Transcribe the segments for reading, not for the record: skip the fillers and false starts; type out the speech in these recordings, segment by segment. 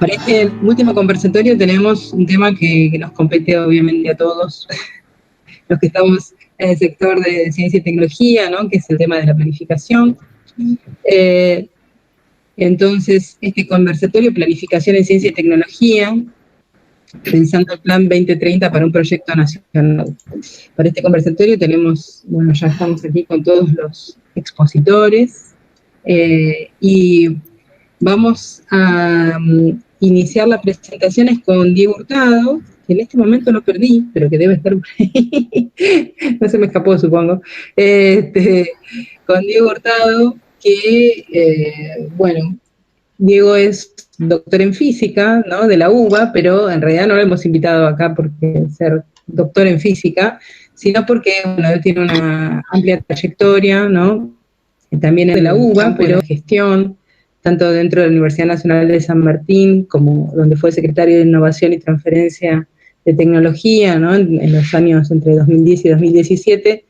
Para este último conversatorio tenemos un tema que nos compete obviamente a todos los que estamos en el sector de ciencia y tecnología, ¿no? Que es el tema de la planificación. Entonces, este conversatorio, Planificación en Ciencia y Tecnología, pensando el Plan 2030 para un proyecto nacional. Para este conversatorio tenemos, bueno, ya estamos aquí con todos los expositores y vamos a iniciar las presentaciones con Diego Hurtado, que en este momento lo perdí, pero que debe estar por ahí. No se me escapó, supongo. Con Diego Hurtado, que, bueno, Diego es doctor en física, ¿no? De la UBA, pero en realidad no lo hemos invitado acá porque ser doctor en física, sino porque, bueno, él tiene una amplia trayectoria, ¿no? También es de la UBA, pero en gestión, tanto dentro de la Universidad Nacional de San Martín, como donde fue secretario de Innovación y Transferencia de Tecnología, ¿no? En los años entre 2010 y 2017,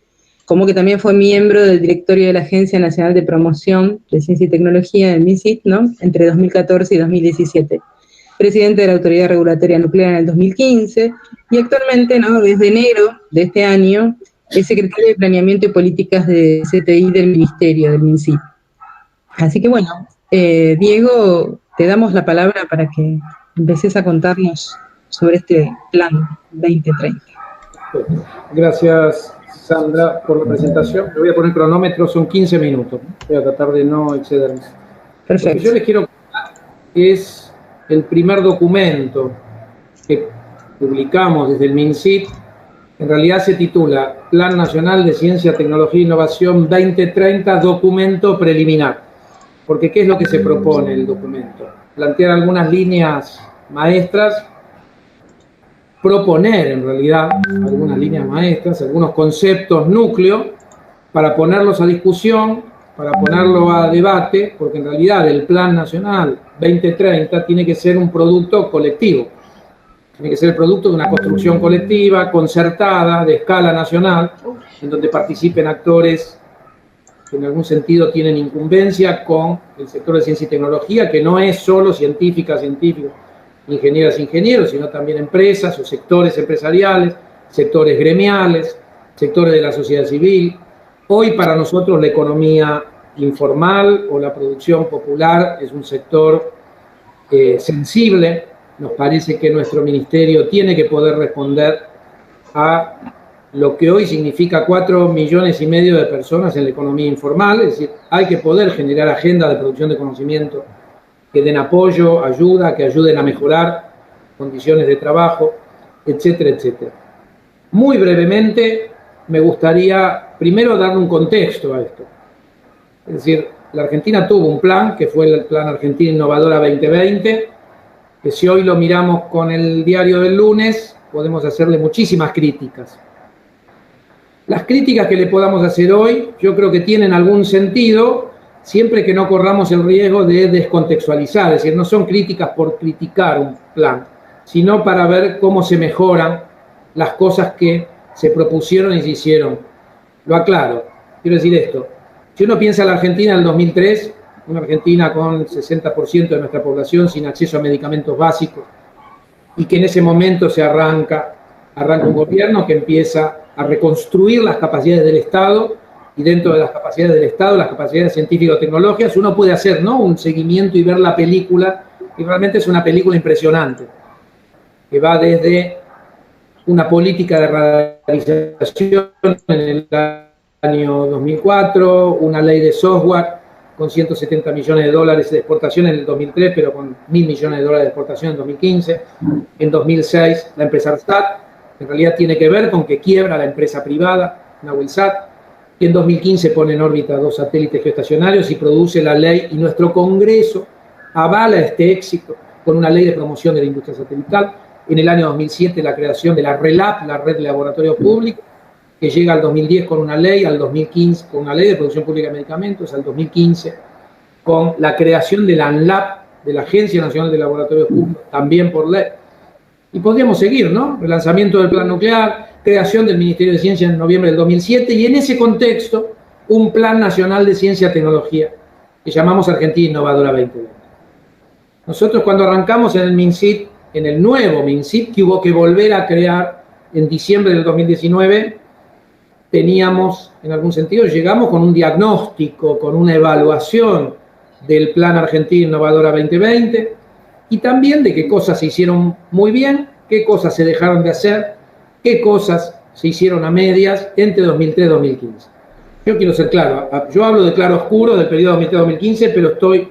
como que también fue miembro del directorio de la Agencia Nacional de Promoción de Ciencia y Tecnología, del MINCIT, ¿no? Entre 2014 y 2017. Presidente de la Autoridad Regulatoria Nuclear en el 2015, y actualmente, ¿no? Desde enero de este año, es secretario de Planeamiento y Políticas de CTI del Ministerio, del MINCIT. Así que bueno, Diego, te damos la palabra para que empeces a contarnos sobre este plan 2030. Gracias, Sandra, por la presentación. Le voy a poner cronómetro, son 15 minutos. Voy a tratar de no excederme. Perfecto. Lo que yo les quiero contar es el primer documento que publicamos desde el MINCIT. En realidad se titula Plan Nacional de Ciencia, Tecnología e Innovación 2030, documento preliminar. Porque ¿qué es lo que se propone el documento? Plantear algunas líneas maestras, proponer en realidad algunas líneas maestras, algunos conceptos núcleo, para ponerlos a discusión, para ponerlo a debate, porque en realidad el Plan Nacional 2030 tiene que ser un producto colectivo. Tiene que ser el producto de una construcción colectiva, concertada, de escala nacional, en donde participen actores que en algún sentido tienen incumbencia con el sector de ciencia y tecnología, que no es solo científicos, ingenieras e ingenieros, sino también empresas o sectores empresariales, sectores gremiales, sectores de la sociedad civil. Hoy para nosotros la economía informal o la producción popular es un sector sensible. Nos parece que nuestro ministerio tiene que poder responder a lo que hoy significa 4,5 millones de personas en la economía informal, es decir, hay que poder generar agendas de producción de conocimiento que den apoyo, ayuda, que ayuden a mejorar condiciones de trabajo, etcétera, etcétera. Muy brevemente, me gustaría primero darle un contexto a esto. Es decir, la Argentina tuvo un plan, que fue el Plan Argentina Innovadora 2020, que si hoy lo miramos con el diario del lunes, podemos hacerle muchísimas críticas. Las críticas que le podamos hacer hoy, yo creo que tienen algún sentido, siempre que no corramos el riesgo de descontextualizar, es decir, no son críticas por criticar un plan, sino para ver cómo se mejoran las cosas que se propusieron y se hicieron. Lo aclaro, quiero decir esto, si uno piensa en la Argentina del 2003, una Argentina con 60% de nuestra población sin acceso a medicamentos básicos, y que en ese momento se arranca un gobierno que empieza a reconstruir las capacidades del Estado, y dentro de las capacidades del Estado, las capacidades científico-tecnológicas, uno puede hacer, ¿no?, un seguimiento y ver la película, y realmente es una película impresionante, que va desde una política de radicalización en el año 2004, una ley de software con 170 millones de dólares de exportación en el 2003, pero con 1.000 millones de dólares de exportación en 2015. En 2006, la empresa ARSAT, en realidad tiene que ver con que quiebra la empresa privada, Nahuelsat, y en 2015 pone en órbita 2 satélites geoestacionarios y produce la ley, y nuestro Congreso avala este éxito con una ley de promoción de la industria satelital. En el año 2007 la creación de la RELAP, la Red de Laboratorios Públicos, que llega al 2010 con una ley, al 2015 con una ley de producción pública de medicamentos, al 2015 con la creación de la ANLAP, de la Agencia Nacional de Laboratorios Públicos, también por ley. Y podríamos seguir, ¿no? El lanzamiento del plan nuclear, creación del Ministerio de Ciencia en noviembre del 2007, y en ese contexto, un Plan Nacional de Ciencia y Tecnología, que llamamos Argentina Innovadora 2020. Nosotros cuando arrancamos en el MinSit, en el nuevo MinSit, que hubo que volver a crear en diciembre del 2019, teníamos, en algún sentido, llegamos con un diagnóstico, con una evaluación del Plan Argentina Innovadora 2020 y también de qué cosas se hicieron muy bien, qué cosas se dejaron de hacer, qué cosas se hicieron a medias entre 2003 y 2015. Yo quiero ser claro, yo hablo de claro oscuro del periodo 2003-2015, pero estoy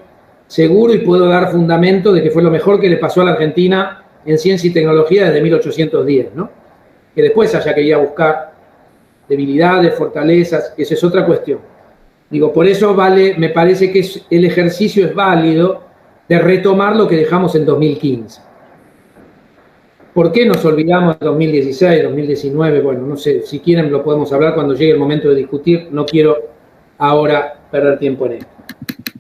seguro y puedo dar fundamento de que fue lo mejor que le pasó a la Argentina en ciencia y tecnología desde 1810, ¿no? Que después haya que ir a buscar debilidades, fortalezas, esa es otra cuestión. Digo, por eso me parece que el ejercicio es válido de retomar lo que dejamos en 2015. ¿Por qué nos olvidamos de 2016, 2019? Bueno, no sé, si quieren lo podemos hablar cuando llegue el momento de discutir, no quiero ahora perder tiempo en esto.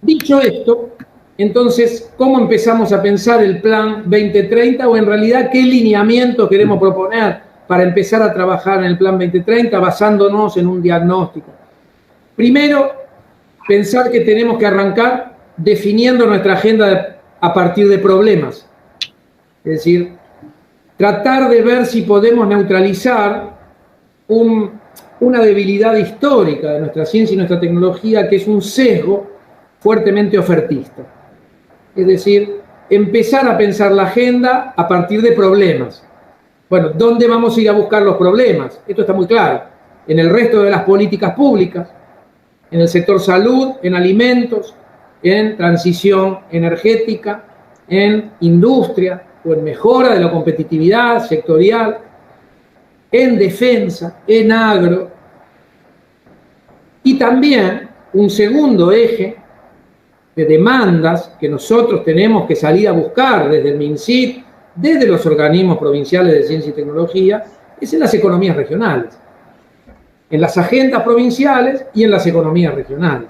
Dicho esto, entonces, ¿cómo empezamos a pensar el Plan 2030 o en realidad qué lineamiento queremos proponer para empezar a trabajar en el Plan 2030 basándonos en un diagnóstico? Primero, pensar que tenemos que arrancar definiendo nuestra agenda a partir de problemas. Es decir, tratar de ver si podemos neutralizar una debilidad histórica de nuestra ciencia y nuestra tecnología, que es un sesgo fuertemente ofertista. Es decir, empezar a pensar la agenda a partir de problemas. Bueno, ¿dónde vamos a ir a buscar los problemas? Esto está muy claro. En el resto de las políticas públicas, en el sector salud, en alimentos, en transición energética, en industria, o en mejora de la competitividad sectorial, en defensa, en agro, y también un segundo eje de demandas que nosotros tenemos que salir a buscar desde el MinSit, desde los organismos provinciales de ciencia y tecnología, es en las economías regionales, en las agendas provinciales y en las economías regionales.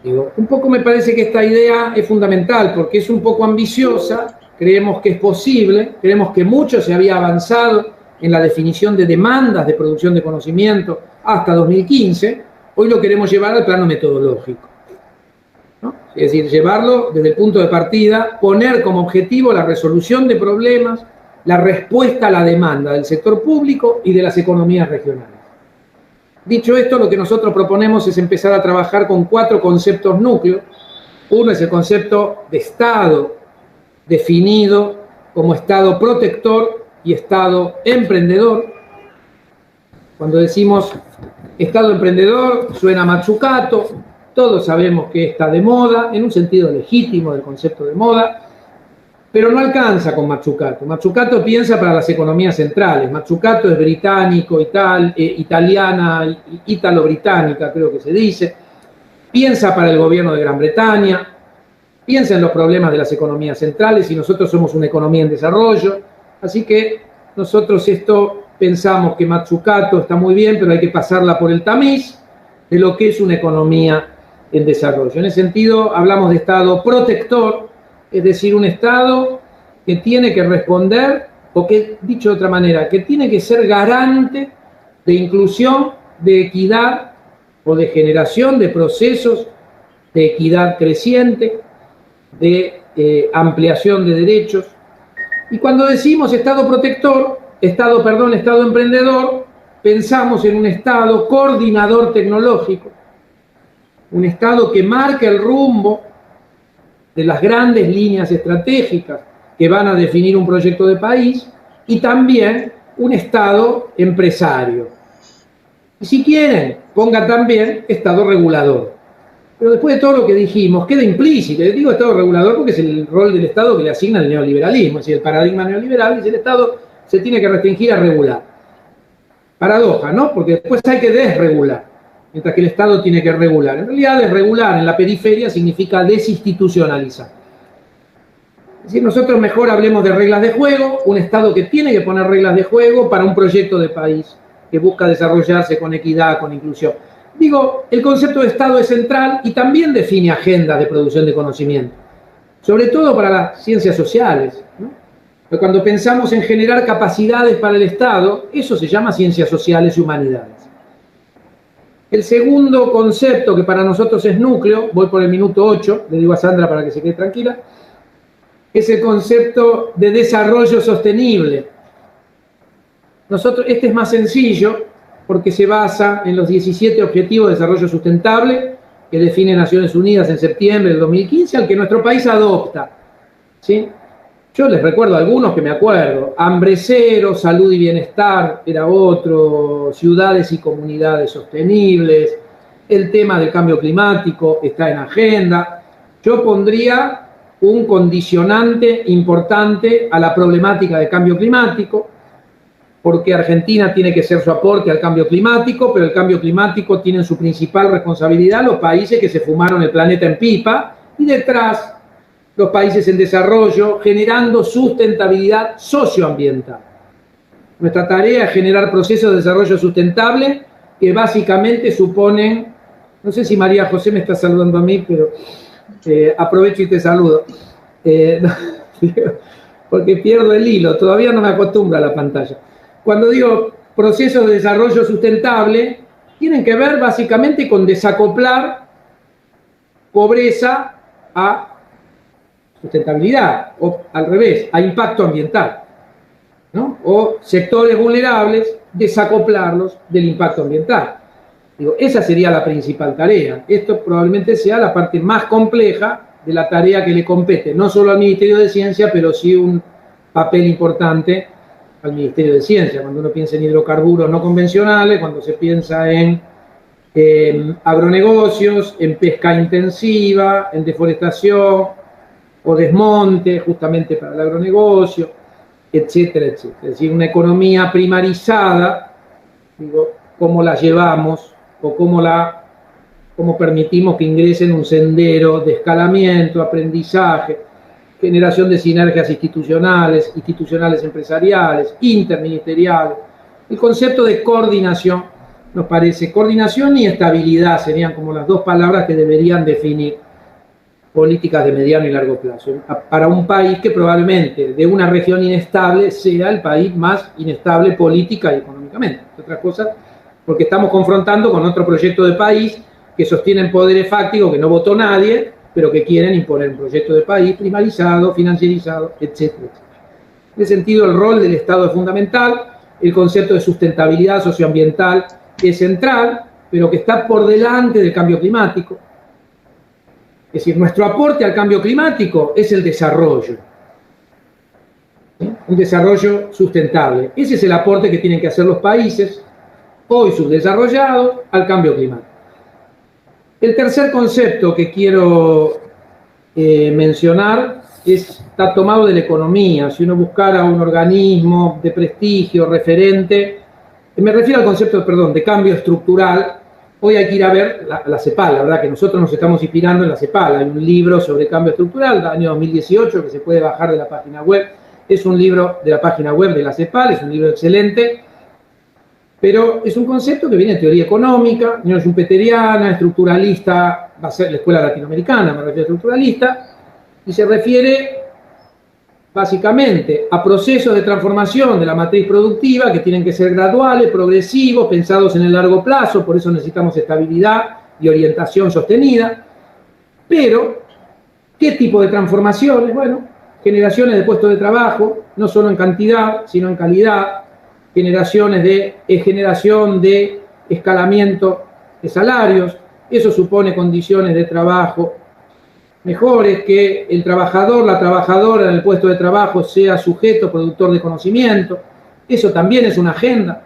Digo, un poco me parece que esta idea es fundamental porque es un poco ambiciosa, creemos que es posible, creemos que mucho se había avanzado en la definición de demandas de producción de conocimiento hasta 2015, hoy lo queremos llevar al plano metodológico, ¿no? Es decir, llevarlo desde el punto de partida, poner como objetivo la resolución de problemas, la respuesta a la demanda del sector público y de las economías regionales. Dicho esto, lo que nosotros proponemos es empezar a trabajar con 4 conceptos núcleos. Uno es el concepto de Estado, definido como Estado protector y Estado emprendedor. Cuando decimos Estado emprendedor, suena Mazzucato, todos sabemos que está de moda, en un sentido legítimo del concepto de moda, pero no alcanza con Mazzucato. Mazzucato piensa para las economías centrales. Mazzucato es británico, italiana, ítalo-británica, creo que se dice. Piensa para el gobierno de Gran Bretaña, piensa en los problemas de las economías centrales y nosotros somos una economía en desarrollo. Así que nosotros pensamos que Mazzucato está muy bien, pero hay que pasarla por el tamiz de lo que es una economía en desarrollo. En ese sentido, hablamos de Estado protector, es decir, un Estado que tiene que responder, o que, dicho de otra manera, que tiene que ser garante de inclusión, de equidad o de generación de procesos de equidad creciente, de ampliación de derechos. Y cuando decimos Estado protector, Estado emprendedor, pensamos en un Estado coordinador tecnológico, un Estado que marque el rumbo de las grandes líneas estratégicas que van a definir un proyecto de país, y también un Estado empresario. Y si quieren, ponga también Estado regulador. Pero después de todo lo que dijimos, queda implícito. Les digo Estado regulador porque es el rol del Estado que le asigna el neoliberalismo. Es decir, el paradigma neoliberal dice el Estado se tiene que restringir a regular. Paradoja, ¿no? Porque después hay que desregular, mientras que el Estado tiene que regular. En realidad, desregular en la periferia significa desinstitucionalizar. Es decir, nosotros mejor hablemos de reglas de juego, un Estado que tiene que poner reglas de juego para un proyecto de país que busca desarrollarse con equidad, con inclusión. Digo, el concepto de Estado es central y también define agendas de producción de conocimiento, sobre todo para las ciencias sociales, ¿no? Pero cuando pensamos en generar capacidades para el Estado, eso se llama ciencias sociales y humanidades. El segundo concepto que para nosotros es núcleo, voy por el minuto 8, le digo a Sandra para que se quede tranquila, es el concepto de desarrollo sostenible. Este es más sencillo porque se basa en los 17 Objetivos de Desarrollo Sustentable que define Naciones Unidas en septiembre del 2015, al que nuestro país adopta, ¿sí? Yo les recuerdo algunos que me acuerdo: hambre cero, salud y bienestar era otro, ciudades y comunidades sostenibles, el tema del cambio climático está en agenda. Yo pondría un condicionante importante a la problemática del cambio climático, porque Argentina tiene que ser su aporte al cambio climático, pero el cambio climático tiene en su principal responsabilidad los países que se fumaron el planeta en pipa, y detrás los países en desarrollo, generando sustentabilidad socioambiental. Nuestra tarea es generar procesos de desarrollo sustentable que básicamente suponen, no sé si María José me está saludando a mí, pero aprovecho y te saludo, porque pierdo el hilo, todavía no me acostumbro a la pantalla. Cuando digo procesos de desarrollo sustentable, tienen que ver básicamente con desacoplar pobreza a sustentabilidad, o al revés, a impacto ambiental, ¿no? O sectores vulnerables, desacoplarlos del impacto ambiental. Digo, esa sería la principal tarea. Esto probablemente sea la parte más compleja de la tarea que le compete, no solo al Ministerio de Ciencia, pero sí un papel importante al Ministerio de Ciencia. Cuando uno piensa en hidrocarburos no convencionales, cuando se piensa en agronegocios, en pesca intensiva, en deforestación o desmonte justamente para el agronegocio, etcétera, etcétera. Es decir, una economía primarizada, digo, cómo la llevamos o cómo permitimos que ingrese en un sendero de escalamiento, aprendizaje, generación de sinergias institucionales empresariales, interministeriales. El concepto de coordinación nos parece, coordinación y estabilidad serían como las dos palabras que deberían definir políticas de mediano y largo plazo, para un país que probablemente de una región inestable sea el país más inestable política y económicamente. Otra cosa, porque estamos confrontando con otro proyecto de país que sostienen poderes fácticos que no votó nadie, pero que quieren imponer un proyecto de país primarizado, financierizado, etcétera, etcétera. En ese sentido, el rol del Estado es fundamental, el concepto de sustentabilidad socioambiental es central, pero que está por delante del cambio climático. Es decir, nuestro aporte al cambio climático es el desarrollo, ¿sí? Un desarrollo sustentable. Ese es el aporte que tienen que hacer los países, hoy subdesarrollados, al cambio climático. El tercer concepto que quiero mencionar está tomado de la economía. Si uno buscara un organismo de prestigio, referente, me refiero al concepto, de cambio estructural. Hoy hay que ir a ver la CEPAL, la verdad que nosotros nos estamos inspirando en la CEPAL. Hay un libro sobre cambio estructural del año 2018 que se puede bajar de la página web. Es un libro de la página web de la CEPAL, es un libro excelente, pero es un concepto que viene de teoría económica, schumpeteriana, estructuralista, va a ser la escuela latinoamericana, me refiero a estructuralista, y se refiere básicamente a procesos de transformación de la matriz productiva que tienen que ser graduales, progresivos, pensados en el largo plazo, por eso necesitamos estabilidad y orientación sostenida. Pero, ¿qué tipo de transformaciones? Bueno, generaciones de puestos de trabajo, no solo en cantidad, sino en calidad, generación de escalamiento de salarios, eso supone condiciones de trabajo mejores, que el trabajador, la trabajadora en el puesto de trabajo sea sujeto, productor de conocimiento. Eso también es una agenda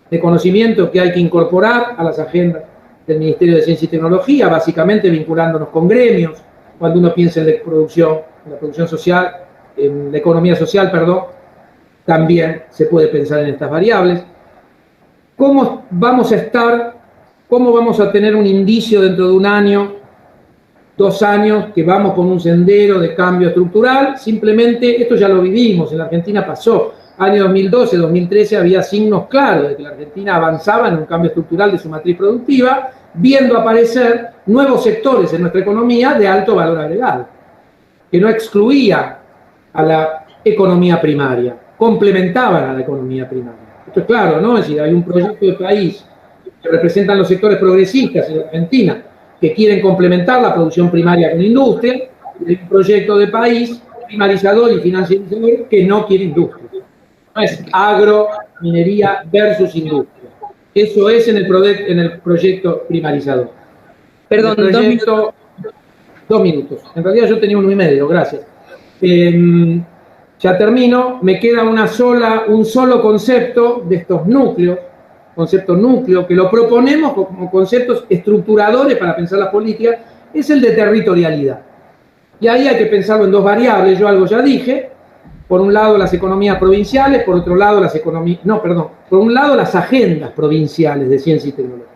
de conocimiento que hay que incorporar a las agendas del Ministerio de Ciencia y Tecnología, básicamente vinculándonos con gremios. Cuando uno piensa en la producción social, en la economía social, también se puede pensar en estas variables. ¿Cómo vamos a tener un indicio dentro de un año, 2 años, que vamos con un sendero de cambio estructural? Simplemente, esto ya lo vivimos, en la Argentina pasó. Año 2012, 2013 había signos claros de que la Argentina avanzaba en un cambio estructural de su matriz productiva, viendo aparecer nuevos sectores en nuestra economía de alto valor agregado, que no excluía a la economía primaria, complementaban a la economía primaria. Esto es claro, ¿no? Es decir, hay un proyecto de país que representan los sectores progresistas en la Argentina, que quieren complementar la producción primaria con la industria, y hay un proyecto de país primarizador y financiarizador que no quiere industria. No es agro, minería versus industria. Eso es en el proyecto primarizador. Perdón, el proyecto, 2 minutos. En realidad yo tenía 1,5, gracias. Ya termino. Me queda un solo concepto de estos núcleos, concepto núcleo, que lo proponemos como conceptos estructuradores para pensar las políticas, es el de territorialidad. Y ahí hay que pensarlo en 2 variables, yo algo ya dije. Por un lado las economías provinciales, por otro lado por un lado las agendas provinciales de ciencia y tecnología.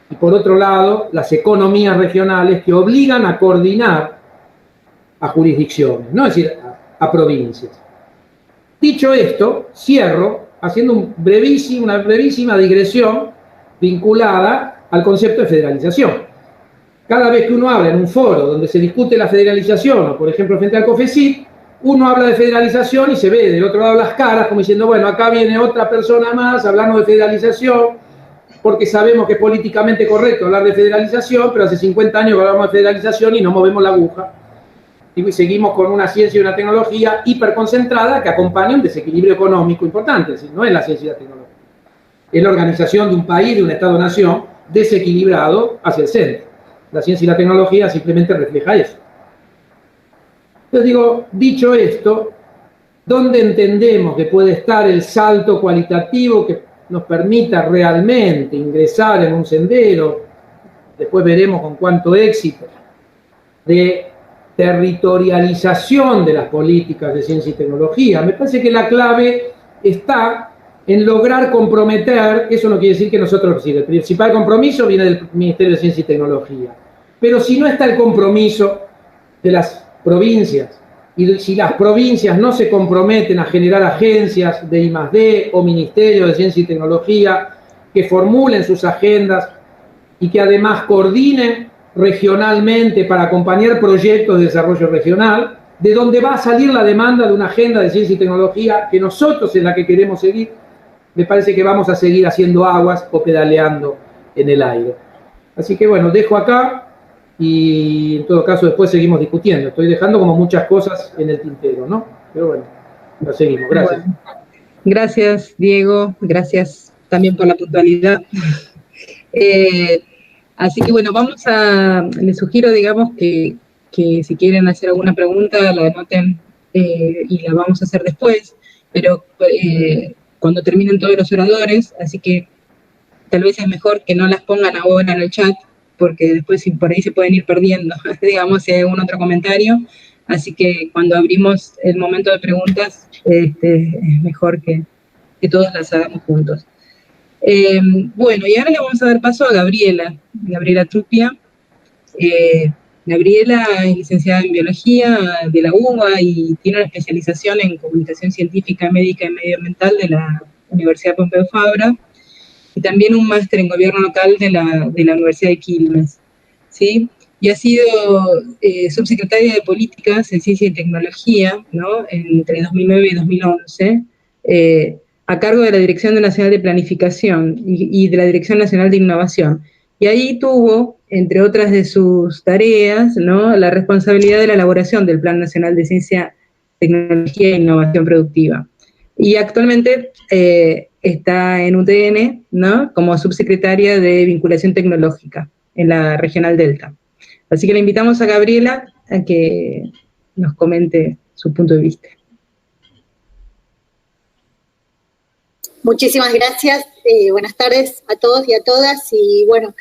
Y por otro lado las economías regionales que obligan a coordinar a jurisdicciones, no es decir, a provincias. Dicho esto, cierro haciendo una brevísima digresión vinculada al concepto de federalización. Cada vez que uno habla en un foro donde se discute la federalización, o por ejemplo frente al COFECIT, uno habla de federalización y se ve del otro lado las caras como diciendo, bueno, acá viene otra persona más hablando de federalización, porque sabemos que es políticamente correcto hablar de federalización, pero hace 50 años que hablamos de federalización y no movemos la aguja. Y seguimos con una ciencia y una tecnología hiperconcentrada que acompaña un desequilibrio económico importante. Es decir, no es la ciencia y la tecnología. Es la organización de un país, de un Estado-nación, desequilibrado hacia el centro. La ciencia y la tecnología simplemente refleja eso. Entonces digo, dicho esto, ¿dónde entendemos que puede estar el salto cualitativo que nos permita realmente ingresar en un sendero? Después veremos con cuánto éxito, de territorialización de las políticas de ciencia y tecnología. Me parece que la clave está en lograr comprometer, eso no quiere decir que nosotros, el principal compromiso viene del Ministerio de Ciencia y Tecnología, pero si no está el compromiso de las provincias, y si las provincias no se comprometen a generar agencias de I+D o Ministerio de Ciencia y Tecnología que formulen sus agendas y que además coordinen regionalmente para acompañar proyectos de desarrollo regional, de donde va a salir la demanda de una agenda de ciencia y tecnología que nosotros es la que queremos seguir, me parece que vamos a seguir haciendo aguas o pedaleando en el aire. Así que bueno, dejo acá y en todo caso después seguimos discutiendo. Estoy dejando como muchas cosas en el tintero, ¿no? Pero bueno, lo seguimos. Gracias. Bueno, gracias, Diego. Gracias también por la puntualidad. Así que bueno, les sugiero, digamos, que si quieren hacer alguna pregunta, la anoten y la vamos a hacer después, pero cuando terminen todos los oradores, así que tal vez es mejor que no las pongan ahora en el chat, porque después por ahí se pueden ir perdiendo, digamos, si hay algún otro comentario. Así que cuando abrimos el momento de preguntas, es mejor que todos las hagamos juntos. Bueno, y ahora le vamos a dar paso a Gabriela Trupia. Gabriela es licenciada en Biología de la UBA y tiene una especialización en Comunicación Científica, Médica y Medioambiental de la Universidad Pompeu Fabra, y también un máster en Gobierno Local de la Universidad de Quilmes, ¿sí? Y ha sido subsecretaria de Políticas en Ciencia y Tecnología, ¿no?, entre 2009 y 2011, a cargo de la Dirección Nacional de Planificación y de la Dirección Nacional de Innovación. Y ahí tuvo, entre otras de sus tareas, ¿no?, la responsabilidad de la elaboración del Plan Nacional de Ciencia, Tecnología e Innovación Productiva. Y actualmente está en UTN, ¿no?, como subsecretaria de Vinculación Tecnológica en la Regional Delta. Así que le invitamos a Gabriela a que nos comente su punto de vista. Muchísimas gracias, buenas tardes a todos y a todas, y bueno,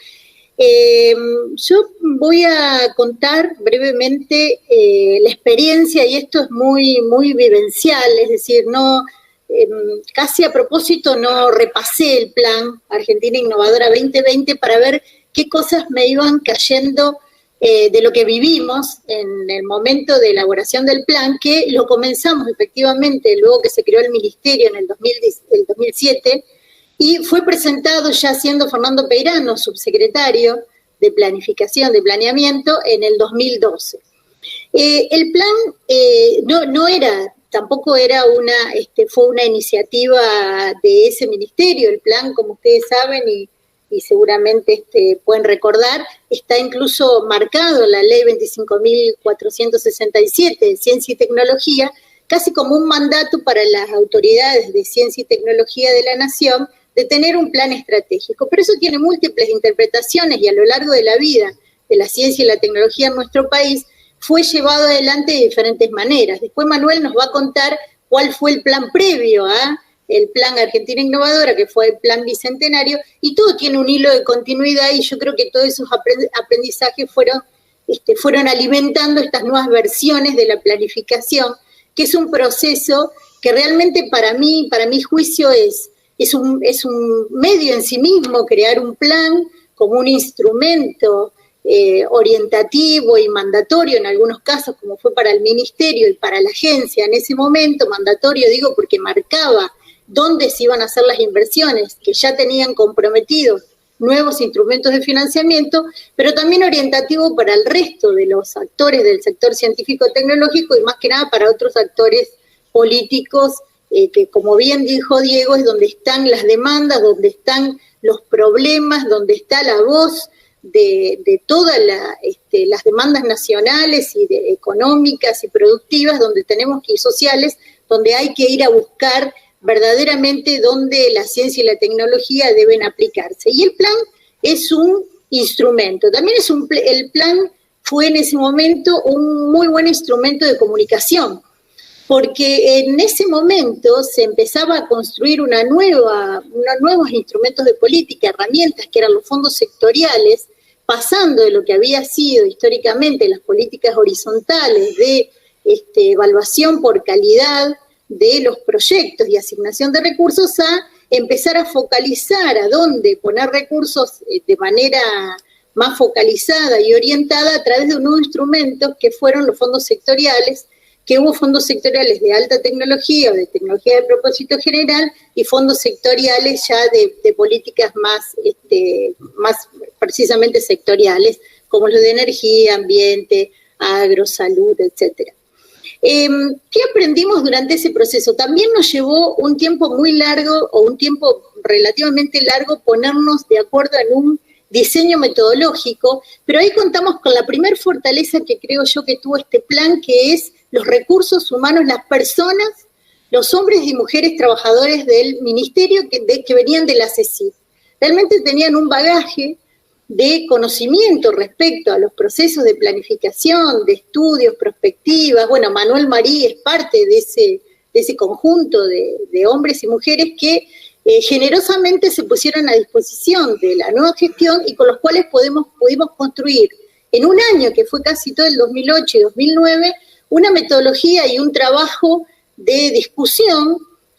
yo voy a contar brevemente la experiencia, y esto es muy, muy vivencial, es decir, no, casi a propósito no repasé el plan Argentina Innovadora 2020 para ver qué cosas me iban cayendo de lo que vivimos en el momento de elaboración del plan, que lo comenzamos efectivamente luego que se creó el ministerio en el 2007, y fue presentado ya siendo Fernando Peirano subsecretario de Planificación, de Planeamiento, en el 2012. El plan no era, tampoco era fue una iniciativa de ese ministerio. El plan, como ustedes saben, y y seguramente pueden recordar, está incluso marcado en la ley 25.467 de Ciencia y Tecnología, casi como un mandato para las autoridades de Ciencia y Tecnología de la Nación, de tener un plan estratégico. Pero eso tiene múltiples interpretaciones y a lo largo de la vida de la ciencia y la tecnología en nuestro país fue llevado adelante de diferentes maneras. Después Manuel nos va a contar cuál fue el plan previo a el Plan Argentina Innovadora, que fue el Plan Bicentenario, y todo tiene un hilo de continuidad, y yo creo que todos esos aprendizajes fueron alimentando estas nuevas versiones de la planificación, que es un proceso que realmente para mi juicio es un medio en sí mismo, crear un plan como un instrumento orientativo y mandatorio en algunos casos, como fue para el ministerio y para la agencia en ese momento. Mandatorio digo porque marcaba dónde se iban a hacer las inversiones, que ya tenían comprometidos nuevos instrumentos de financiamiento, pero también orientativo para el resto de los actores del sector científico-tecnológico y más que nada para otros actores políticos, que como bien dijo Diego, es donde están las demandas, donde están los problemas, donde está la voz de todas las demandas nacionales y económicas y productivas, donde tenemos que ir sociales, donde hay que ir a buscar verdaderamente dónde la ciencia y la tecnología deben aplicarse. Y el plan es un instrumento. También el plan fue en ese momento un muy buen instrumento de comunicación, porque en ese momento se empezaba a construir unos nuevos instrumentos de política, herramientas que eran los fondos sectoriales, pasando de lo que había sido históricamente las políticas horizontales de evaluación por calidad de los proyectos y asignación de recursos, a empezar a focalizar a dónde poner recursos de manera más focalizada y orientada a través de unos instrumentos que fueron los fondos sectoriales, que hubo fondos sectoriales de alta tecnología o de tecnología de propósito general y fondos sectoriales ya de políticas más precisamente sectoriales, como los de energía, ambiente, agro, salud, etcétera. ¿Qué aprendimos durante ese proceso? También nos llevó un tiempo muy largo, o un tiempo relativamente largo, ponernos de acuerdo en un diseño metodológico, pero ahí contamos con la primer fortaleza que creo yo que tuvo este plan, que es los recursos humanos, las personas, los hombres y mujeres trabajadores del ministerio que venían de la CECIP. Realmente tenían un bagaje de conocimiento respecto a los procesos de planificación, de estudios, perspectivas. Bueno, Manuel Marí es parte de ese conjunto de hombres y mujeres que generosamente se pusieron a disposición de la nueva gestión y con los cuales pudimos construir en un año, que fue casi todo el 2008 y 2009, una metodología y un trabajo de discusión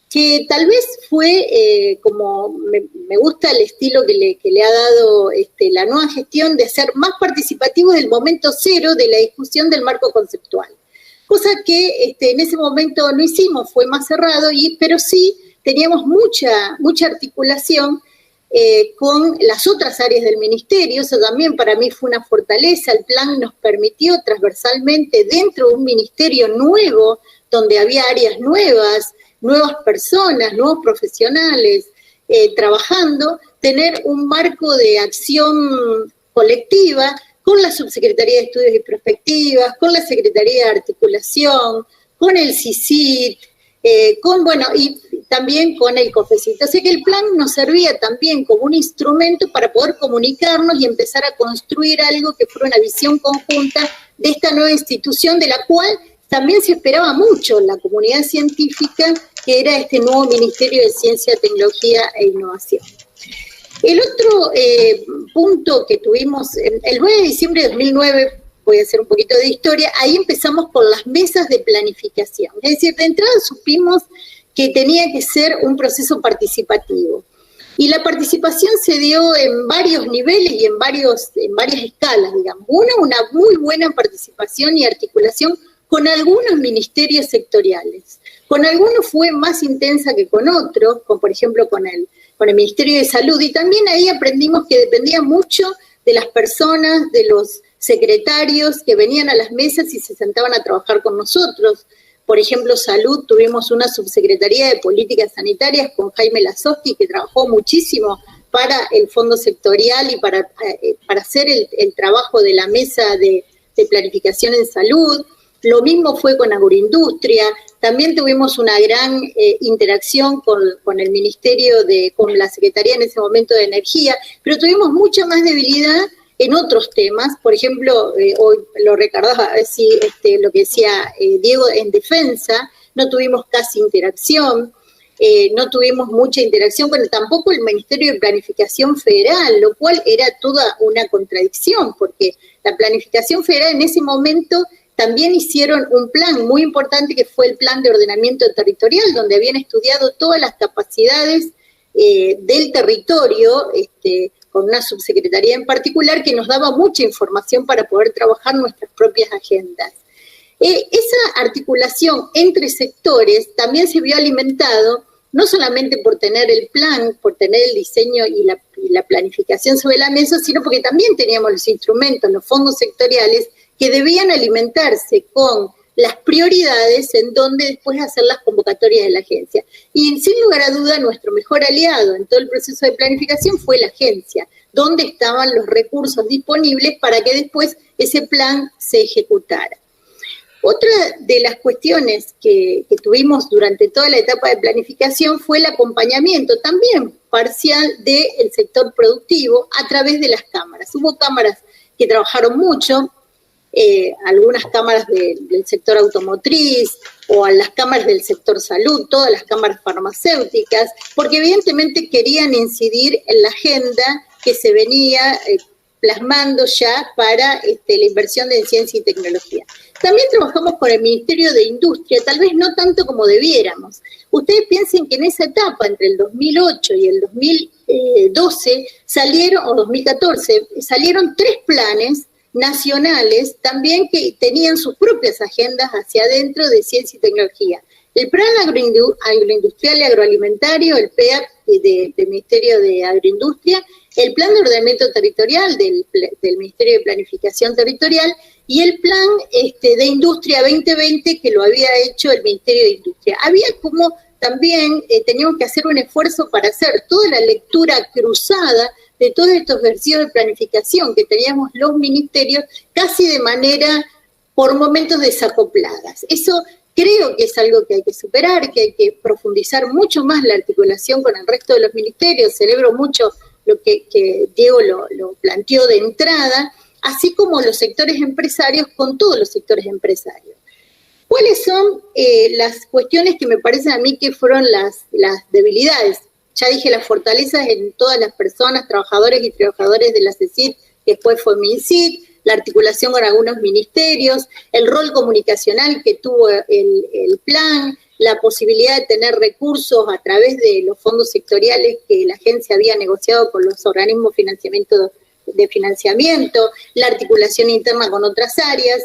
que tal vez fue, como me gusta el estilo que le ha dado la nueva gestión, de ser más participativo del momento cero de la discusión del marco conceptual. Cosa que en ese momento no hicimos, fue más cerrado, pero sí teníamos mucha articulación con las otras áreas del ministerio. Eso también para mí fue una fortaleza. El plan nos permitió transversalmente, dentro de un ministerio nuevo, donde había áreas nuevas personas, nuevos profesionales trabajando, tener un marco de acción colectiva con la Subsecretaría de Estudios y Perspectivas, con la Secretaría de Articulación, con el CICIT, y también con el COFECIT. O sea que el plan nos servía también como un instrumento para poder comunicarnos y empezar a construir algo que fuera una visión conjunta de esta nueva institución, de la cual también se esperaba mucho en la comunidad científica, que era este nuevo Ministerio de Ciencia, Tecnología e Innovación. El otro punto que tuvimos, el 9 de diciembre de 2009, voy a hacer un poquito de historia, ahí empezamos con las mesas de planificación. Es decir, de entrada supimos que tenía que ser un proceso participativo. Y la participación se dio en varios niveles y en varias escalas, digamos. Una muy buena participación y articulación con algunos ministerios sectoriales. Con algunos fue más intensa que con otros, como por ejemplo con el Ministerio de Salud, y también ahí aprendimos que dependía mucho de las personas, de los secretarios que venían a las mesas y se sentaban a trabajar con nosotros. Por ejemplo, Salud, tuvimos una subsecretaría de Políticas Sanitarias con Jaime Lazoski, que trabajó muchísimo para el fondo sectorial y para hacer el trabajo de la mesa de planificación en salud. Lo mismo fue con agroindustria. También tuvimos una gran interacción con el Ministerio, con la Secretaría en ese momento de Energía, pero tuvimos mucha más debilidad en otros temas. Por ejemplo, hoy lo recordaba lo que decía Diego, en defensa no tuvimos casi interacción. No tuvimos mucha interacción con tampoco el Ministerio de Planificación Federal, lo cual era toda una contradicción, porque la Planificación Federal en ese momento también hicieron un plan muy importante que fue el Plan de Ordenamiento Territorial, donde habían estudiado todas las capacidades del territorio, con una subsecretaría en particular que nos daba mucha información para poder trabajar nuestras propias agendas. Esa articulación entre sectores también se vio alimentado no solamente por tener el plan, por tener el diseño y la planificación sobre la mesa, sino porque también teníamos los instrumentos, los fondos sectoriales, que debían alimentarse con las prioridades en donde después hacer las convocatorias de la agencia. Y sin lugar a duda, nuestro mejor aliado en todo el proceso de planificación fue la agencia, donde estaban los recursos disponibles para que después ese plan se ejecutara. Otra de las cuestiones que tuvimos durante toda la etapa de planificación fue el acompañamiento también parcial del sector productivo a través de las cámaras. Hubo cámaras que trabajaron mucho, algunas cámaras del sector automotriz o a las cámaras del sector salud, todas las cámaras farmacéuticas, porque evidentemente querían incidir en la agenda que se venía plasmando ya para la inversión en ciencia y tecnología. También trabajamos con el Ministerio de Industria, tal vez no tanto como debiéramos. Ustedes piensen que en esa etapa, entre el 2008 y el 2012, o 2014, salieron 3 planes nacionales también que tenían sus propias agendas hacia adentro de ciencia y tecnología. El Plan Agroindustrial y Agroalimentario, el PEAP del Ministerio de Agroindustria, el Plan de Ordenamiento Territorial del Ministerio de Planificación Territorial y el Plan de Industria 2020 que lo había hecho el Ministerio de Industria. Había como también teníamos que hacer un esfuerzo para hacer toda la lectura cruzada de todos estos ejercicios de planificación que teníamos los ministerios casi de manera, por momentos, desacopladas. Eso creo que es algo que hay que superar, que hay que profundizar mucho más la articulación con el resto de los ministerios. Celebro mucho lo que Diego lo planteó de entrada, así como los sectores empresarios con todos los sectores empresarios. ¿Cuáles son las cuestiones que me parecen a mí que fueron las debilidades? Ya dije las fortalezas en todas las personas, trabajadores y trabajadores de la CECIT, que después fue MINCIT, la articulación con algunos ministerios, el rol comunicacional que tuvo el plan, la posibilidad de tener recursos a través de los fondos sectoriales que la agencia había negociado con los organismos de financiamiento, la articulación interna con otras áreas,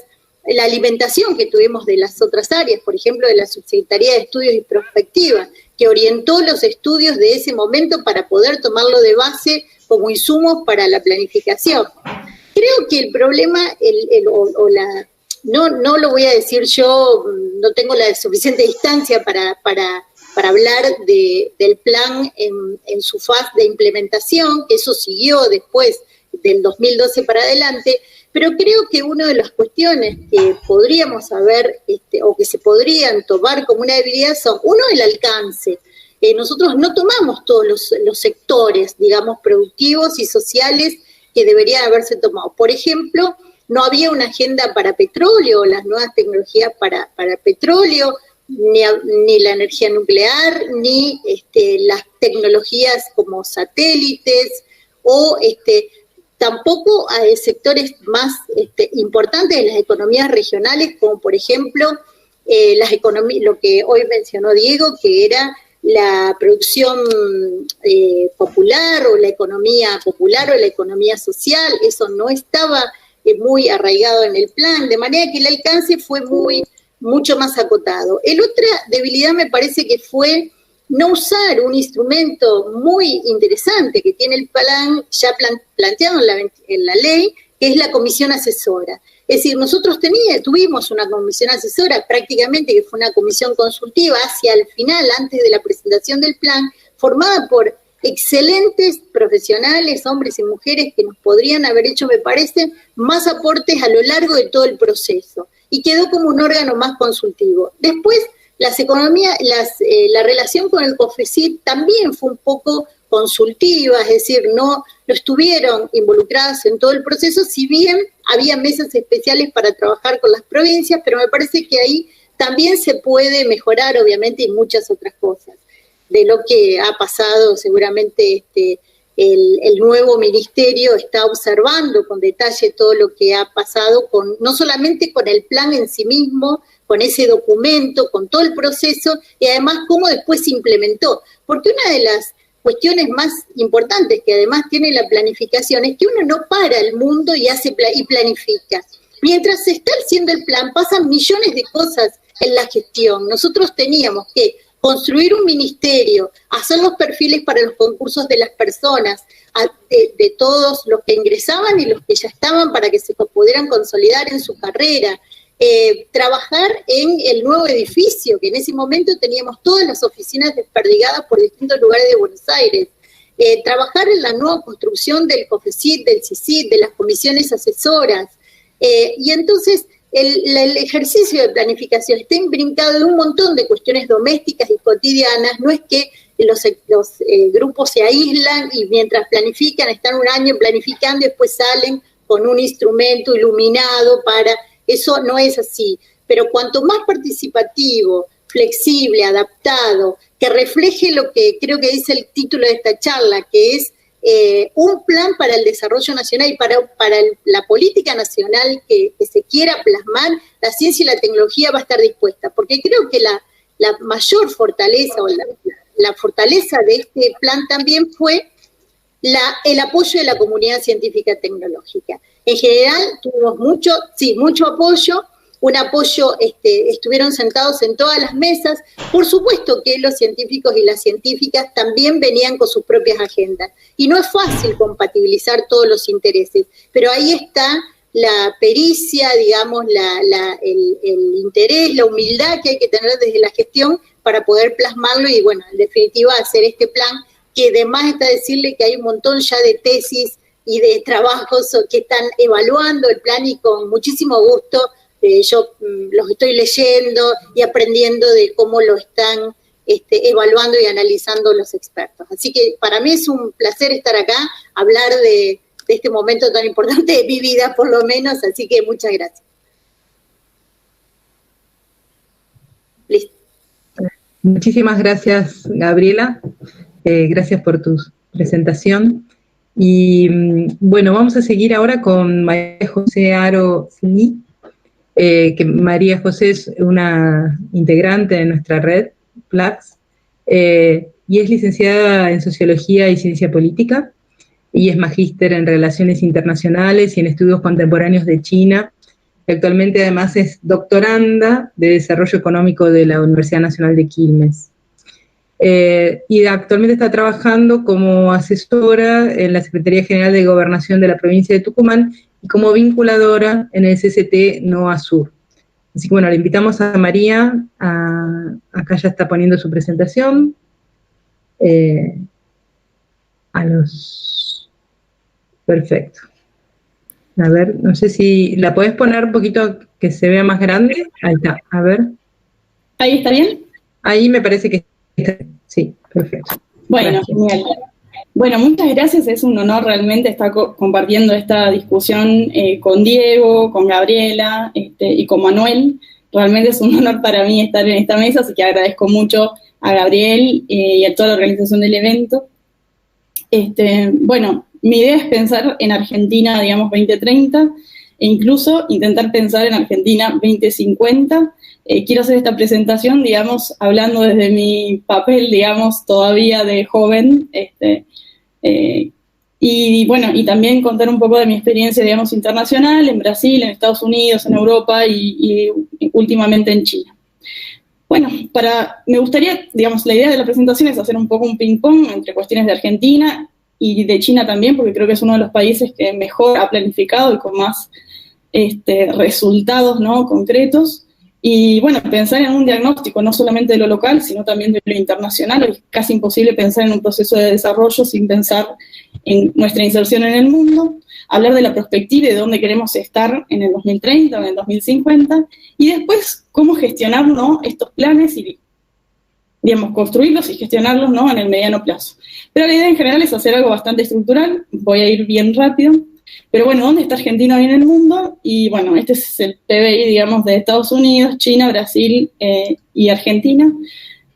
la alimentación que tuvimos de las otras áreas, por ejemplo, de la Subsecretaría de Estudios y Prospectiva, que orientó los estudios de ese momento para poder tomarlo de base como insumos para la planificación. Creo que el problema, no lo voy a decir yo, no tengo la suficiente distancia para hablar del plan en su fase de implementación, que eso siguió después del 2012 para adelante, pero creo que una de las cuestiones que podríamos saber o que se podrían tomar como una debilidad son, uno, el alcance. Nosotros no tomamos todos los sectores, digamos, productivos y sociales que deberían haberse tomado. Por ejemplo, no había una agenda para petróleo, las nuevas tecnologías para petróleo, ni la energía nuclear, ni las tecnologías como satélites, o tampoco hay sectores más importantes de las economías regionales, como por ejemplo lo que hoy mencionó Diego, que era la producción popular o la economía popular o la economía social. Eso no estaba muy arraigado en el plan, de manera que el alcance fue mucho más acotado. El otra debilidad me parece que fue no usar un instrumento muy interesante que tiene el plan ya planteado en la ley, que es la comisión asesora. Es decir, nosotros tuvimos una comisión asesora prácticamente, que fue una comisión consultiva hacia el final, antes de la presentación del plan, formada por excelentes profesionales, hombres y mujeres, que nos podrían haber hecho, me parece, más aportes a lo largo de todo el proceso, y quedó como un órgano más consultivo. Después, la relación con el COFECID también fue un poco consultiva, es decir, no estuvieron involucradas en todo el proceso, si bien había mesas especiales para trabajar con las provincias, pero me parece que ahí también se puede mejorar, obviamente, y muchas otras cosas. De lo que ha pasado, seguramente el nuevo ministerio está observando con detalle todo lo que ha pasado, no solamente con el plan en sí mismo, con ese documento, con todo el proceso, y además cómo después se implementó. Porque una de las cuestiones más importantes que además tiene la planificación es que uno no para el mundo y planifica. Mientras se está haciendo el plan, pasan millones de cosas en la gestión. Nosotros teníamos que construir un ministerio, hacer los perfiles para los concursos de las personas, de todos los que ingresaban y los que ya estaban, para que se pudieran consolidar en su carrera, trabajar en el nuevo edificio, que en ese momento teníamos todas las oficinas desperdigadas por distintos lugares de Buenos Aires, trabajar en la nueva construcción del COFECID, del CICID, de las comisiones asesoras, y entonces el ejercicio de planificación está imbrincado de un montón de cuestiones domésticas y cotidianas. No es que los grupos se aíslan y mientras planifican están un año planificando y después salen con un instrumento iluminado para... Eso no es así, pero cuanto más participativo, flexible, adaptado, que refleje lo que creo que dice el título de esta charla, que es un plan para el desarrollo nacional y para la política nacional que se quiera plasmar, la ciencia y la tecnología va a estar dispuesta, porque creo que la mayor fortaleza o la fortaleza de este plan también fue el apoyo de la comunidad científica tecnológica. En general tuvimos mucho apoyo, un apoyo, estuvieron sentados en todas las mesas. Por supuesto que los científicos y las científicas también venían con sus propias agendas, y no es fácil compatibilizar todos los intereses, pero ahí está la pericia, digamos, el interés, la humildad que hay que tener desde la gestión para poder plasmarlo y, bueno, en definitiva, hacer este plan, que además está decirle que hay un montón ya de tesis y de trabajos que están evaluando el plan, y con muchísimo gusto yo los estoy leyendo y aprendiendo de cómo lo están evaluando y analizando los expertos. Así que para mí es un placer estar acá, hablar de este momento tan importante de mi vida, por lo menos, así que muchas gracias. Listo. Muchísimas gracias, Gabriela. Gracias por tu presentación. Y bueno, vamos a seguir ahora con María José Haro Cini, que María José es una integrante de nuestra red, PLAX, y es licenciada en Sociología y Ciencia Política, y es magíster en Relaciones Internacionales y en Estudios Contemporáneos de China. Actualmente, además, es doctoranda de Desarrollo Económico de la Universidad Nacional de Quilmes. Y actualmente está trabajando como asesora en la Secretaría General de Gobernación de la provincia de Tucumán y como vinculadora en el CCT NOA Sur. Así que bueno, le invitamos a María, acá ya está poniendo su presentación, perfecto. A ver, no sé si la podés poner un poquito que se vea más grande. Ahí está, a ver. ¿Ahí está bien? Ahí me parece que está, sí, perfecto. Bueno, genial. Bueno, muchas gracias, es un honor realmente estar compartiendo esta discusión con Diego, con Gabriela y con Manuel. Realmente es un honor para mí estar en esta mesa, así que agradezco mucho a Gabriel y a toda la organización del evento. Bueno, mi idea es pensar en Argentina, digamos, 2030, e incluso intentar pensar en Argentina 2050. Quiero hacer esta presentación, digamos, hablando desde mi papel, digamos, todavía de joven, y bueno, y también contar un poco de mi experiencia, digamos, internacional, en Brasil, en Estados Unidos, en Europa y últimamente en China. Bueno, me gustaría, digamos, la idea de la presentación es hacer un poco un ping-pong entre cuestiones de Argentina y de China también, porque creo que es uno de los países que mejor ha planificado y con más resultados, ¿no?, concretos. Y bueno, pensar en un diagnóstico no solamente de lo local, sino también de lo internacional. Es casi imposible pensar en un proceso de desarrollo sin pensar en nuestra inserción en el mundo, hablar de la perspectiva y de dónde queremos estar en el 2030 o en el 2050, y después cómo gestionar, ¿no?, estos planes y, digamos, construirlos y gestionarlos, ¿no?, en el mediano plazo. Pero la idea en general es hacer algo bastante estructural. Voy a ir bien rápido. Pero bueno, ¿dónde está Argentina hoy en el mundo? Y bueno, este es el PBI, digamos, de Estados Unidos, China, Brasil y Argentina.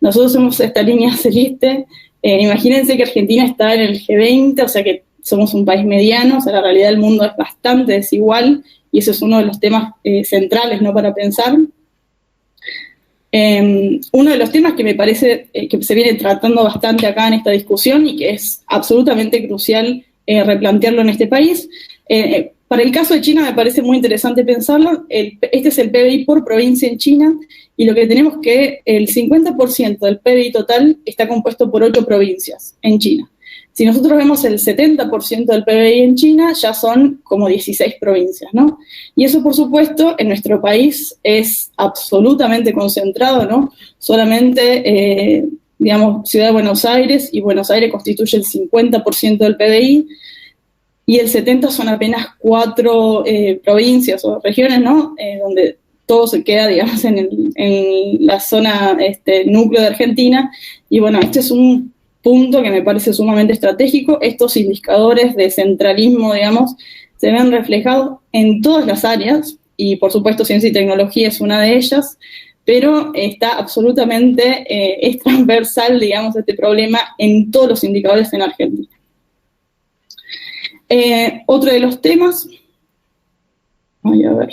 Nosotros somos esta línea celeste. Imagínense que Argentina está en el G20, o sea que somos un país mediano, o sea, la realidad del mundo es bastante desigual, y eso es uno de los temas centrales, ¿no?, para pensar. Uno de los temas que me parece que se viene tratando bastante acá en esta discusión y que es absolutamente crucial replantearlo en este país. Para el caso de China me parece muy interesante pensarlo. Este es el PBI por provincia en China, y lo que tenemos que el 50% del PBI total está compuesto por 8 provincias en China. Si nosotros vemos el 70% del PBI en China, ya son como 16 provincias, ¿no? Y eso, por supuesto, en nuestro país es absolutamente concentrado, ¿no? Solamente, digamos, Ciudad de Buenos Aires, y Buenos Aires constituye el 50% del PBI, y el 70% son apenas 4 provincias o regiones, ¿no?, donde todo se queda, digamos, en la zona núcleo de Argentina. Y bueno, este es un punto que me parece sumamente estratégico. Estos indicadores de centralismo, digamos, se ven reflejados en todas las áreas, y por supuesto ciencia y tecnología es una de ellas, pero está absolutamente, es transversal, digamos, este problema en todos los indicadores en Argentina. Otro de los temas, voy a ver,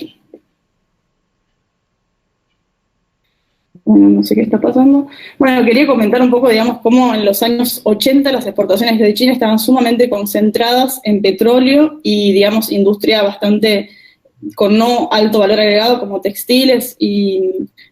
bueno, no sé qué está pasando. Bueno, quería comentar un poco, digamos, cómo en los años 80 las exportaciones de China estaban sumamente concentradas en petróleo y, digamos, industria bastante con no alto valor agregado, como textiles y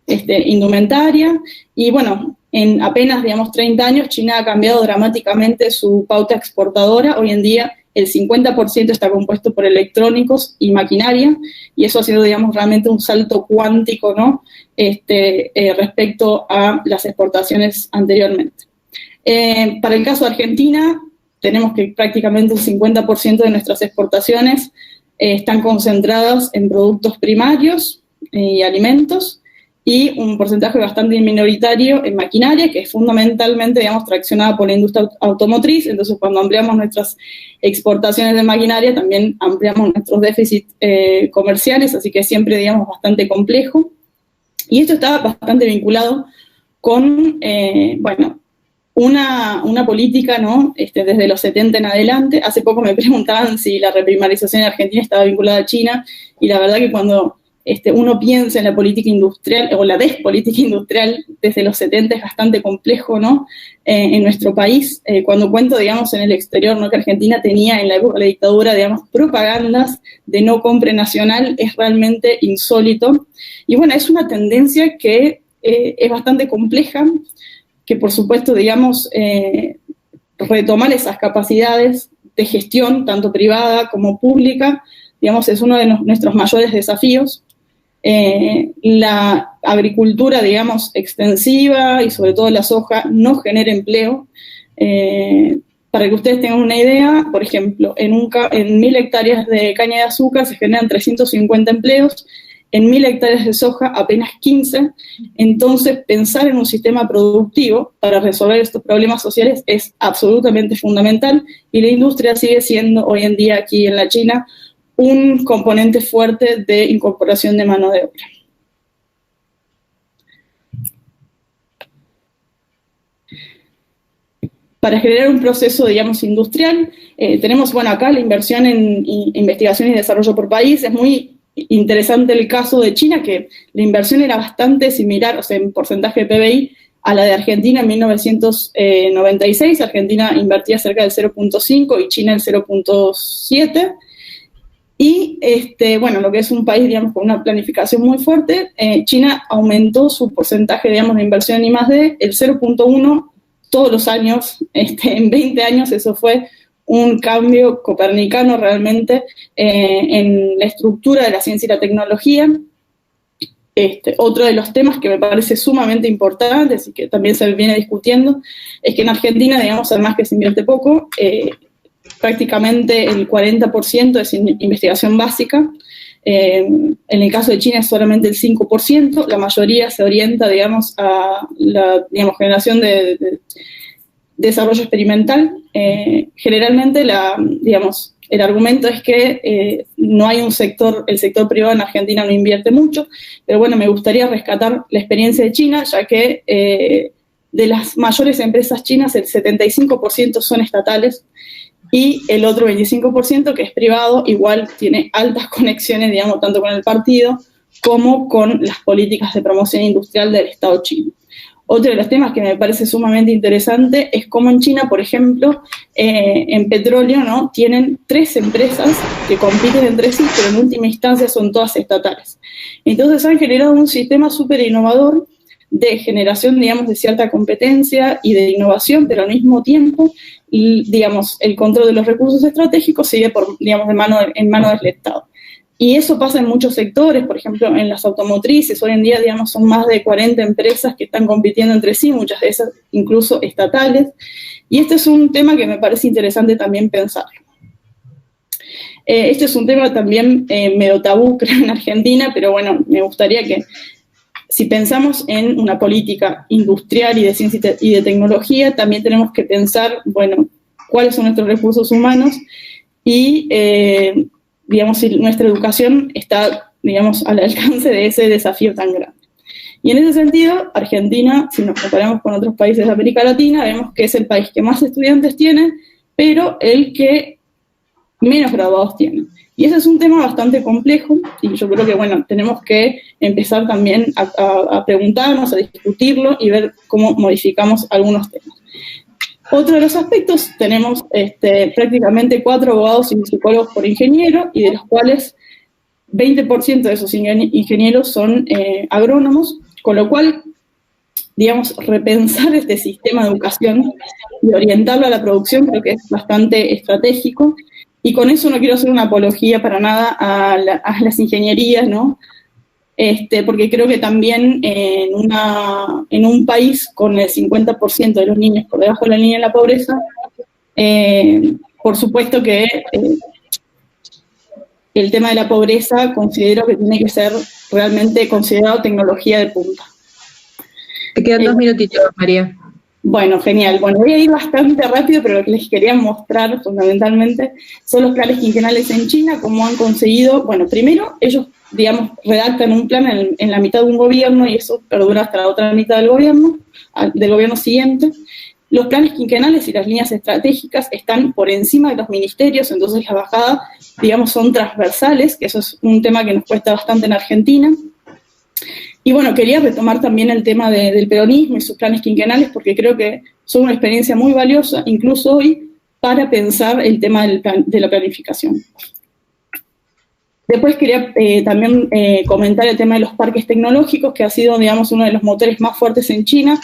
indumentaria. Y bueno, en apenas, digamos, 30 años, China ha cambiado dramáticamente su pauta exportadora. Hoy en día el 50% está compuesto por electrónicos y maquinaria, y eso ha sido, digamos, realmente un salto cuántico, ¿no?, respecto a las exportaciones anteriormente. Para el caso de Argentina, tenemos que prácticamente el 50% de nuestras exportaciones están concentradas en productos primarios y alimentos, y un porcentaje bastante minoritario en maquinaria, que es fundamentalmente, digamos, traccionada por la industria automotriz. Entonces, cuando ampliamos nuestras exportaciones de maquinaria, también ampliamos nuestros déficits comerciales, así que siempre, digamos, bastante complejo. Y esto está bastante vinculado con, bueno, una política, ¿no?, desde los 70 en adelante. Hace poco me preguntaban si la reprimarización en Argentina estaba vinculada a China, y la verdad que cuando uno piensa en la política industrial, o la despolítica industrial desde los 70, es bastante complejo, ¿no?, en nuestro país. Cuando cuento, digamos, en el exterior, ¿no?, que Argentina tenía en la época de la dictadura, digamos, propagandas de no compra nacional, es realmente insólito. Y bueno, es una tendencia que es bastante compleja, que por supuesto, digamos, retomar esas capacidades de gestión, tanto privada como pública, digamos, es uno de nuestros mayores desafíos. La agricultura, digamos, extensiva, y sobre todo la soja, no genera empleo. Para que ustedes tengan una idea, por ejemplo, en 1000 hectáreas de caña de azúcar se generan 350 empleos, en 1000 hectáreas de soja apenas 15. Entonces, pensar en un sistema productivo para resolver estos problemas sociales es absolutamente fundamental, y la industria sigue siendo hoy en día aquí en la China un componente fuerte de incorporación de mano de obra. Para generar un proceso, digamos, industrial, tenemos, bueno, acá la inversión en investigación y desarrollo por país. Es muy interesante el caso de China, que la inversión era bastante similar, o sea, en porcentaje de PBI, a la de Argentina en 1996. Argentina invertía cerca del 0.5 y China el 0.7. Y, bueno, lo que es un país, digamos, con una planificación muy fuerte, China aumentó su porcentaje, digamos, de inversión en I+D el 0.1 todos los años. En 20 años eso fue un cambio copernicano realmente en la estructura de la ciencia y la tecnología. Otro de los temas que me parece sumamente importantes y que también se viene discutiendo es que en Argentina, digamos, además que se invierte poco, prácticamente el 40% es investigación básica. En el caso de China es solamente el 5%, la mayoría se orienta, digamos, a la generación de desarrollo experimental. Generalmente el argumento es que no hay el sector privado en Argentina no invierte mucho, pero bueno, me gustaría rescatar la experiencia de China, ya que de las mayores empresas chinas, el 75% son estatales, y el otro 25%, que es privado, igual tiene altas conexiones, digamos, tanto con el partido como con las políticas de promoción industrial del Estado chino. Otro de los temas que me parece sumamente interesante es cómo en China, por ejemplo, en petróleo, ¿no?, tienen 3 empresas que compiten entre sí, pero en última instancia son todas estatales. Entonces han generado un sistema súper innovador de generación, digamos, de cierta competencia y de innovación, pero al mismo tiempo, digamos, el control de los recursos estratégicos sigue en mano del Estado. Y eso pasa en muchos sectores, por ejemplo, en las automotrices. Hoy en día, digamos, son más de 40 empresas que están compitiendo entre sí, muchas de esas incluso estatales. Y este es un tema que me parece interesante también pensarlo. Este es un tema también medio tabú, creo, en Argentina, pero bueno, me gustaría que, si pensamos en una política industrial y de ciencia y de tecnología, también tenemos que pensar, bueno, cuáles son nuestros recursos humanos y, digamos, si nuestra educación está, digamos, al alcance de ese desafío tan grande. Y en ese sentido, Argentina, si nos comparamos con otros países de América Latina, vemos que es el país que más estudiantes tiene, pero el que menos graduados tiene. Y ese es un tema bastante complejo, y yo creo que, bueno, tenemos que empezar también a preguntarnos, a discutirlo y ver cómo modificamos algunos temas. Otro de los aspectos, tenemos prácticamente 4 abogados y psicólogos por ingeniero, y de los cuales 20% de esos ingenieros son agrónomos, con lo cual, digamos, repensar este sistema de educación y orientarlo a la producción creo que es bastante estratégico. Y con eso no quiero hacer una apología para nada a las ingenierías, ¿no? Porque creo que también en un país con el 50% de los niños por debajo de la línea de la pobreza, por supuesto que el tema de la pobreza considero que tiene que ser realmente considerado tecnología de punta. Te quedan 2 minutitos, María. Bueno, genial. Bueno, voy a ir bastante rápido, pero lo que les quería mostrar fundamentalmente son los planes quinquenales en China, cómo han conseguido, bueno, primero ellos, digamos, redactan un plan en la mitad de un gobierno y eso perdura hasta la otra mitad del gobierno siguiente. Los planes quinquenales y las líneas estratégicas están por encima de los ministerios, entonces las bajadas, digamos, son transversales, que eso es un tema que nos cuesta bastante en Argentina. Y bueno, quería retomar también el tema del peronismo y sus planes quinquenales, porque creo que son una experiencia muy valiosa, incluso hoy, para pensar el tema de la planificación. Después quería también comentar el tema de los parques tecnológicos, que ha sido, digamos, uno de los motores más fuertes en China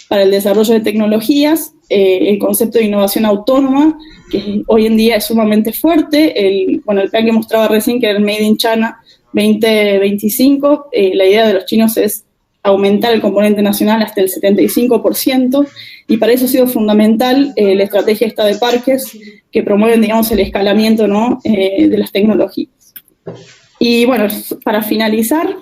para el desarrollo de tecnologías, el concepto de innovación autónoma, que hoy en día es sumamente fuerte, el plan que mostraba recién, que era el Made in China 2025, la idea de los chinos es aumentar el componente nacional hasta el 75%, y para eso ha sido fundamental la estrategia esta de parques, que promueven, digamos, el escalamiento, ¿no?, de las tecnologías. Y bueno, para finalizar,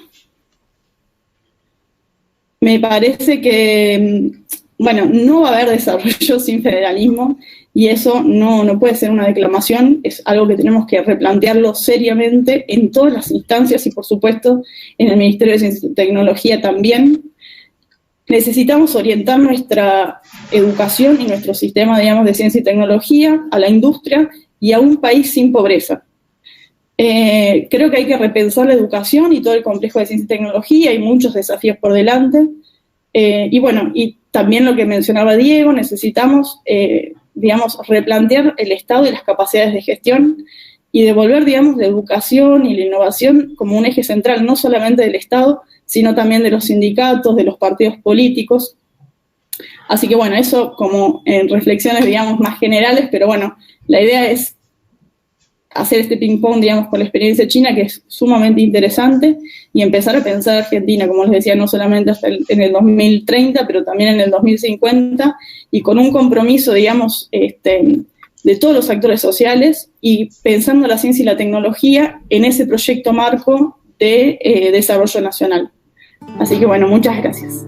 me parece que, bueno, no va a haber desarrollo sin federalismo, y eso no puede ser una declamación, es algo que tenemos que replantearlo seriamente en todas las instancias y, por supuesto, en el Ministerio de Ciencia y Tecnología también. Necesitamos orientar nuestra educación y nuestro sistema, digamos, de ciencia y tecnología a la industria y a un país sin pobreza. Creo que hay que repensar la educación y todo el complejo de ciencia y tecnología, hay muchos desafíos por delante. Y bueno, y también lo que mencionaba Diego, necesitamos, digamos, replantear el Estado y las capacidades de gestión y devolver, digamos, la educación y la innovación como un eje central, no solamente del Estado, sino también de los sindicatos, de los partidos políticos. Así que bueno, eso como en reflexiones, digamos, más generales, pero bueno, la idea es hacer este ping-pong, digamos, con la experiencia china, que es sumamente interesante, y empezar a pensar Argentina, como les decía, no solamente hasta en el 2030, pero también en el 2050, y con un compromiso, digamos, de todos los actores sociales, y pensando la ciencia y la tecnología en ese proyecto marco de desarrollo nacional. Así que bueno, muchas gracias.